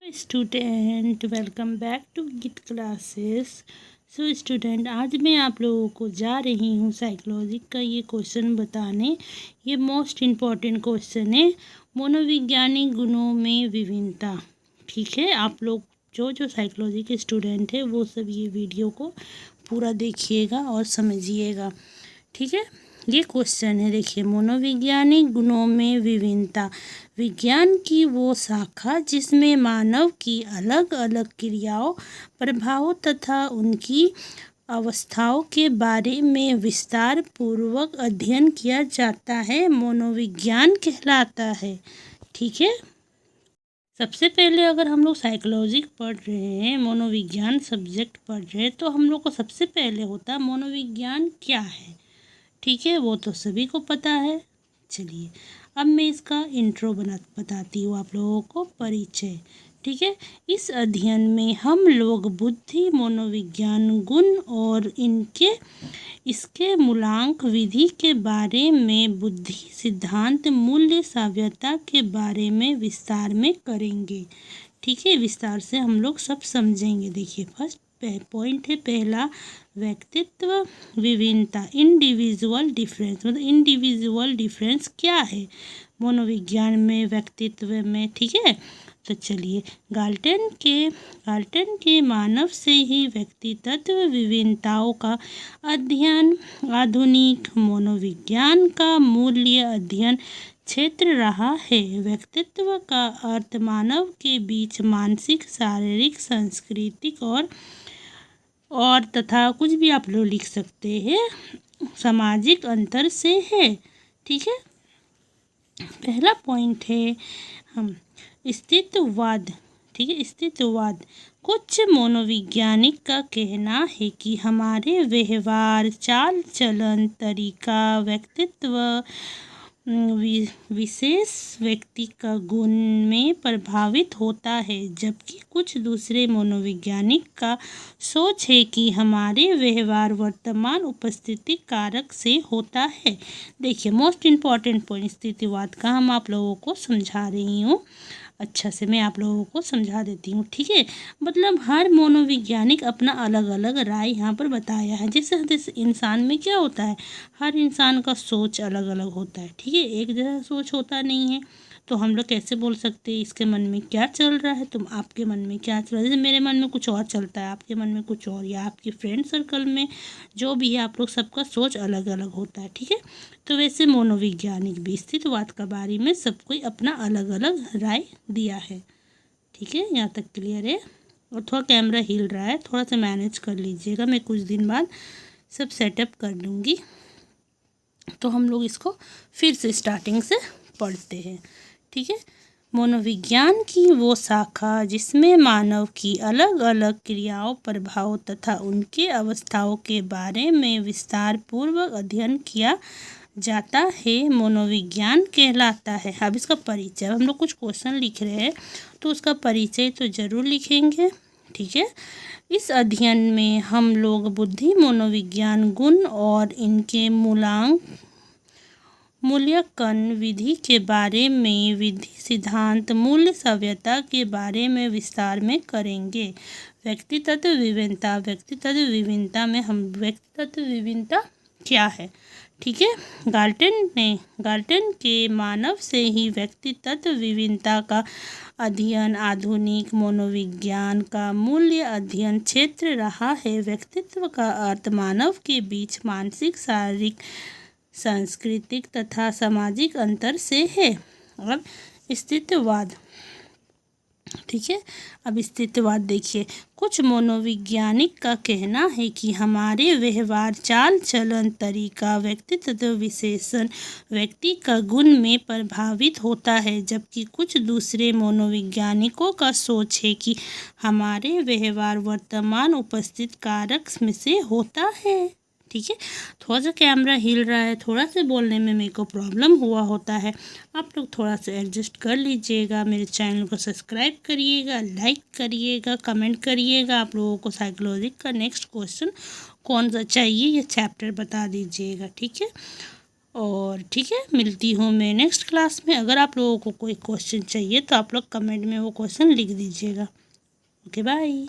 Student welcome back to Git classes. So student, आज मैं आप लोगों को जा रही हूँ साइकोलॉजी का ये क्वेश्चन बताने। ये मोस्ट इम्पॉर्टेंट क्वेश्चन है, मनोवैज्ञानिक गुणों में विभिन्नता। ठीक है, आप लोग जो साइकोलॉजी के स्टूडेंट है वो सब ये वीडियो को पूरा देखिएगा और समझिएगा। ठीक है, ये क्वेश्चन है, देखिए, मनोवैज्ञानिक गुणों में विभिन्नता। विज्ञान की वो शाखा जिसमें मानव की अलग अलग क्रियाओं, प्रभावों तथा उनकी अवस्थाओं के बारे में विस्तार पूर्वक अध्ययन किया जाता है, मनोविज्ञान कहलाता है। ठीक है, सबसे पहले अगर हम लोग साइकोलॉजी पढ़ रहे हैं, मनोविज्ञान सब्जेक्ट पढ़ रहे हैं, तो हम लोग को सबसे पहले होता है मनोविज्ञान क्या है। ठीक है, वो तो सभी को पता है। चलिए, अब मैं इसका इंट्रो बताती हूँ आप लोगों को, परिचय। ठीक है, इस अध्ययन में हम लोग बुद्धि, मनोविज्ञान, गुण और इसके मूलांक विधि के बारे में, बुद्धि सिद्धांत, मूल्य, सभ्यता के बारे में विस्तार में करेंगे। ठीक है, विस्तार से हम लोग सब समझेंगे। देखिए, फर्स्ट पॉइंट है पहला, व्यक्तित्व विभिन्नता, इंडिविजुअल डिफरेंस। मतलब इंडिविजुअल डिफरेंस क्या है मनोविज्ञान में, व्यक्तित्व में। ठीक है, तो चलिए, गाल्टन के मानव से ही व्यक्तित्व विभिन्नताओं का अध्ययन आधुनिक मनोविज्ञान का मूल्य अध्ययन क्षेत्र रहा है। व्यक्तित्व का अर्थ मानव के बीच मानसिक, शारीरिक, सांस्कृतिक और तथा कुछ भी आप लोग लिख सकते हैं, सामाजिक अंतर से है। ठीक है, पहला पॉइंट है हम अस्तित्ववाद। ठीक है, अस्तित्ववाद। कुछ मनोवैज्ञानिक का कहना है कि हमारे व्यवहार, चाल चलन, तरीका, व्यक्तित्व विशेष व्यक्ति का गुण में प्रभावित होता है, जबकि कुछ दूसरे मनोवैज्ञानिक का सोच है कि हमारे व्यवहार वर्तमान उपस्थिति कारक से होता है। देखिए, मोस्ट इम्पॉर्टेंट पॉइंट स्थितिवाद का हम आप लोगों को समझा रही हूँ। अच्छा से मैं आप लोगों को समझा देती हूँ। ठीक है, मतलब हर मनोवैज्ञानिक अपना अलग अलग राय यहाँ पर बताया है। जैसे इंसान में क्या होता है, हर इंसान का सोच अलग अलग होता है। ठीक है, एक जैसा सोच होता नहीं है, तो हम लोग कैसे बोल सकते हैं इसके मन में क्या चल रहा है, तुम आपके मन में क्या चल रहा है। जैसे मेरे मन में कुछ और चलता है, आपके मन में कुछ और, या आपके फ्रेंड सर्कल में जो भी है, आप लोग सबका सोच अलग अलग होता है। ठीक है, तो वैसे मनोवैज्ञानिक भी स्थितिवाद के बारे में सब कोई अपना अलग अलग राय दिया है। ठीक है, यहाँ तक क्लियर है। और थोड़ा कैमरा हिल रहा है, थोड़ा सा मैनेज कर लीजिएगा, मैं कुछ दिन बाद सब सेटअप कर लूँगी, तो हम लोग इसको फिर से स्टार्टिंग से पढ़ते हैं। ठीक है, मनोविज्ञान की वो शाखा जिसमें मानव की अलग अलग क्रियाओं, प्रभावों तथा उनके अवस्थाओं के बारे में विस्तार पूर्वक अध्ययन किया जाता है, मनोविज्ञान कहलाता है। अब इसका परिचय, हम लोग कुछ क्वेश्चन लिख रहे हैं तो उसका परिचय तो ज़रूर लिखेंगे। ठीक है, इस अध्ययन में हम लोग बुद्धि, मनोविज्ञान, गुण और इनके मूल्यांकन विधि के बारे में, विधि सिद्धांत, मूल्य, सभ्यता के बारे में विस्तार में करेंगे। व्यक्तित्व विभिन्नता। व्यक्तित्व विभिन्नता में हम व्यक्तित्व विभिन्नता क्या है। ठीक है, गाल्टन के मानव से ही व्यक्तित्व विभिन्नता का अध्ययन आधुनिक मनोविज्ञान का मूल्य अध्ययन क्षेत्र रहा है। व्यक्तित्व का अर्थ मानव के बीच मानसिक, शारीरिक, सांस्कृतिक तथा सामाजिक अंतर से है। अब अस्तित्ववाद। ठीक है, अब अस्तित्ववाद देखिए, कुछ मनोवैज्ञानिक का कहना है कि हमारे व्यवहार, चाल चलन, तरीका, व्यक्तित्व विशेषण व्यक्ति का गुण में प्रभावित होता है, जबकि कुछ दूसरे मनोवैज्ञानिकों का सोच है कि हमारे व्यवहार वर्तमान उपस्थित कारक में से होता है। ठीक है, थोड़ा सा कैमरा हिल रहा है, थोड़ा सा बोलने में मेरे को प्रॉब्लम हुआ होता है, आप लोग थोड़ा सा एडजस्ट कर लीजिएगा। मेरे चैनल को सब्सक्राइब करिएगा, लाइक करिएगा, कमेंट करिएगा। आप लोगों को साइकोलॉजी का नेक्स्ट क्वेश्चन कौन सा चाहिए, ये चैप्टर बता दीजिएगा। ठीक है, और ठीक है, मिलती हूँ मैं नेक्स्ट क्लास में। अगर आप लोगों को कोई क्वेश्चन चाहिए तो आप लोग कमेंट में वो क्वेश्चन लिख दीजिएगा। Okay bye.